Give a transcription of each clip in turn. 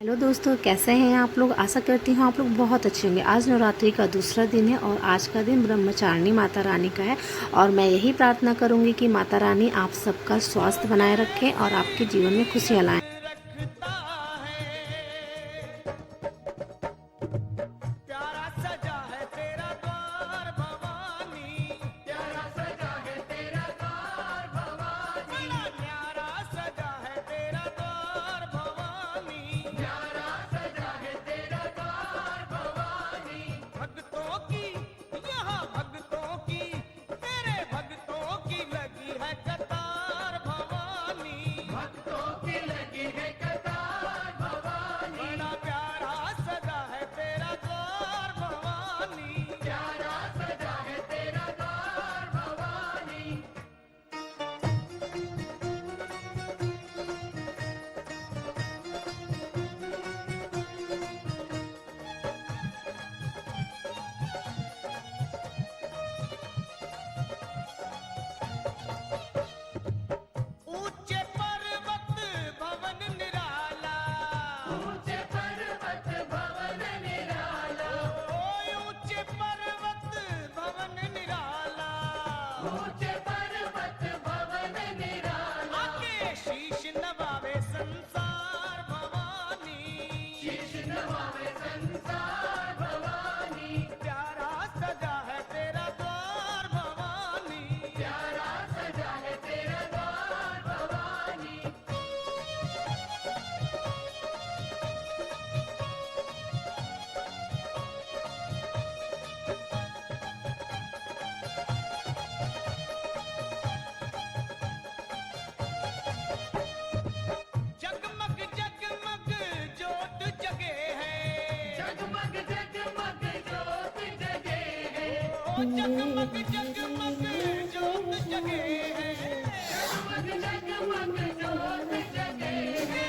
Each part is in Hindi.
हेलो दोस्तों, कैसे हैं आप लोग। आशा करती हूँ आप लोग बहुत अच्छे होंगे। आज नवरात्रि का दूसरा दिन है और आज का दिन ब्रह्मचारिणी माता रानी का है और मैं यही प्रार्थना करूँगी कि माता रानी आप सबका स्वास्थ्य बनाए रखें और आपके जीवन में खुशियाँ लाएं। जगमग जगमग जोत जगे है, जगमग जगमग जोत जगे है।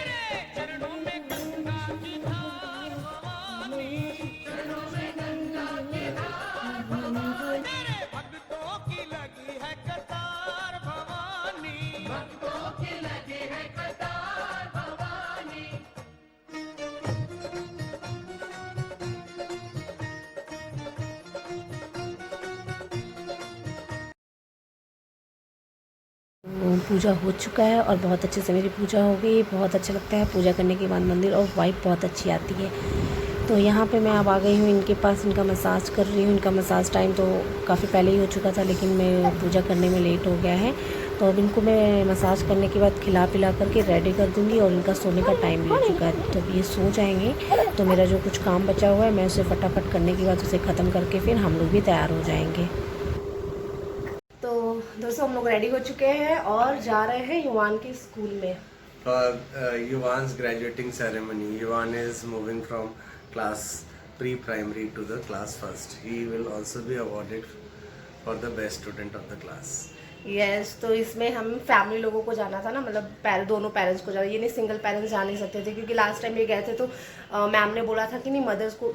चरणों में गंगा की धार भवानी, चरणों में गंगा की धार भवानी। तेरे भक्तों की लगी है कतार भवानी, भक्तों की लगी है कतार भवानी। पूजा हो चुका है और बहुत अच्छे से मेरी पूजा हो गई। बहुत अच्छा लगता है पूजा करने के बाद मंदिर और वाइब बहुत अच्छी आती है। तो यहाँ पे मैं अब आ गई हूँ इनके पास, इनका मसाज कर रही हूँ। इनका मसाज टाइम तो काफ़ी पहले ही हो चुका था, लेकिन मैं पूजा करने में लेट हो गया है। तो अब इनको मैं मसाज करने के बाद खिला पिला करके रेडी कर दूँगी और इनका सोने का टाइम भी हो चुका है। तो अब ये सो जाएंगे तो मेरा जो कुछ काम बचा हुआ है मैं उसे फटाफट करने के बाद उसे ख़त्म करके फिर हम लोग भी तैयार हो जाएंगे। तो दोस्तों हम लोग रेडी हो चुके हैं और जा रहे हैं युवान के स्कूल में। For Yuvan's graduating ceremony, Yuvan is moving from class pre-primary to the class first. He will also be awarded for the best student of the class. Yes तो इसमें हम फैमिली लोगों को जाना था ना, मतलब दोनों पेरेंट्स को जाना, ये नहीं सिंगल पेरेंट्स जा नहीं सकते थे क्योंकि लास्ट टाइम ये गए थे तो मैम ने बोला था कि नहीं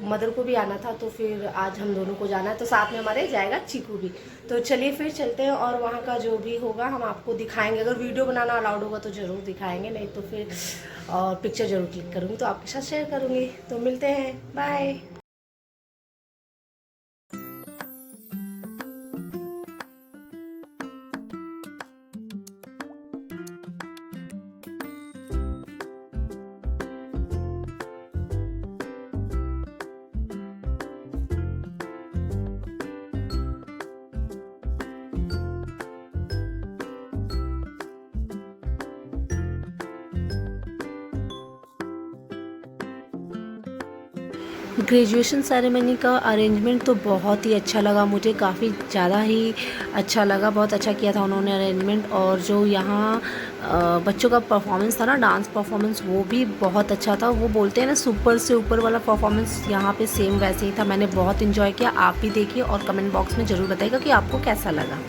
मदर को भी आना था। तो फिर आज हम दोनों को जाना है, तो साथ में हमारे जाएगा चीकू भी। तो चलिए फिर चलते हैं और वहाँ का जो भी होगा हम आपको दिखाएंगे। अगर वीडियो बनाना अलाउड होगा तो ज़रूर दिखाएंगे, नहीं तो फिर पिक्चर ज़रूर क्लिक करूँगी तो आपके साथ शेयर करूँगी। तो मिलते हैं, बाय। ग्रेजुएशन सेरेमनी का अरेंजमेंट तो बहुत ही अच्छा लगा मुझे, काफ़ी ज़्यादा ही अच्छा लगा। बहुत अच्छा किया था उन्होंने अरेंजमेंट। और जो यहाँ बच्चों का परफॉर्मेंस था ना, डांस परफॉर्मेंस, वो भी बहुत अच्छा था। वो बोलते हैं ना सुपर से ऊपर वाला परफॉर्मेंस, यहाँ पे सेम वैसे ही था। मैंने बहुत इन्जॉय किया। आप भी देखिए और कमेंट बॉक्स में ज़रूर बताइएगा कि आपको कैसा लगा।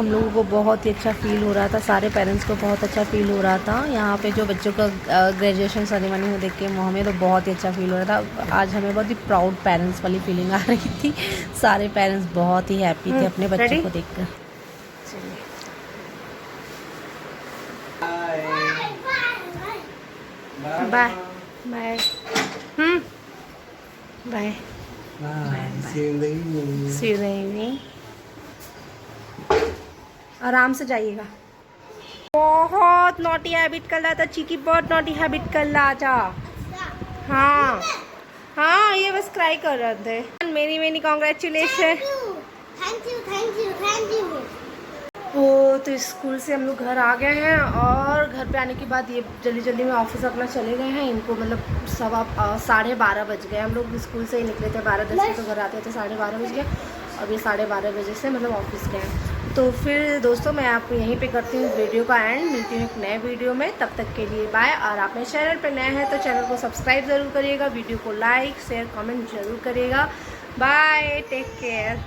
हम लोगों को बहुत ही अच्छा फ़ील हो रहा था, सारे पेरेंट्स को बहुत अच्छा फ़ील हो रहा था। यहाँ पे जो बच्चों का ग्रेजुएशन सेरेमनी को देख के हमें तो बहुत ही अच्छा फ़ील हो रहा था। आज हमें बहुत ही प्राउड पेरेंट्स वाली फीलिंग आ रही थी। सारे पेरेंट्स बहुत ही हैप्पी थे अपने बच्चों को देखकर। Bye bye bye see you. आराम से जाइएगा। बहुत नॉटी हैबिट कर रहा था चीकी, बहुत नॉटी हैबिट कर रहा था। हाँ हाँ, ये बस क्राई कर रहे थे। Many congratulation. Thank you. वो तो स्कूल से हम लोग घर आ गए हैं और घर पे आने के बाद ये जल्दी में ऑफिस अपना चले गए हैं। इनको मतलब 12:30 बज गए। हम लोग स्कूल से ही निकले थे 12:10 में, तो घर आते थे 12:30 बज गए। अब ये 12:30 बजे से मतलब ऑफिस गए हैं। तो फिर दोस्तों मैं आपको यहीं पे करती हूँ वीडियो का एंड। मिलती हूँ एक नए वीडियो में, तब तक के लिए बाय। और आप मेरे चैनल पर नए हैं तो चैनल को सब्सक्राइब ज़रूर करिएगा, वीडियो को लाइक शेयर कमेंट ज़रूर करिएगा। Bye, take care.